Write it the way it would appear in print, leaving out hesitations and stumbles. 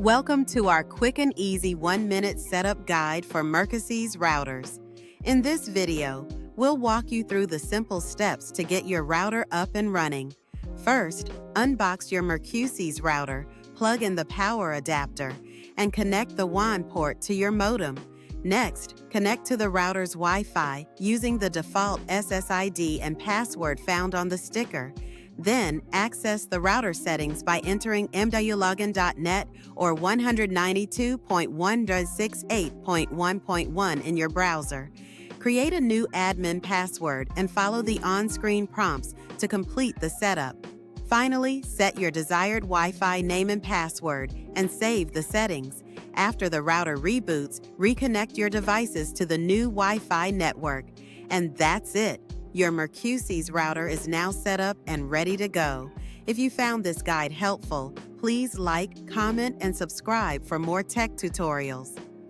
Welcome to our quick and easy 1-minute setup guide for Mercusys routers. In this video, we'll walk you through the simple steps to get your router up and running. First, unbox your Mercusys router, plug in the power adapter, and connect the WAN port to your modem. Next, connect to the router's Wi-Fi using the default SSID and password found on the sticker. Then, access the router settings by entering mwlogin.net or 192.1.68.1.1 in your browser. Create a new admin password and follow the on-screen prompts to complete the setup. Finally, set your desired Wi-Fi name and password and save the settings. After the router reboots, reconnect your devices to the new Wi-Fi network. And that's it. Your Mercusys router is now set up and ready to go. If you found this guide helpful, please like, comment, and subscribe for more tech tutorials.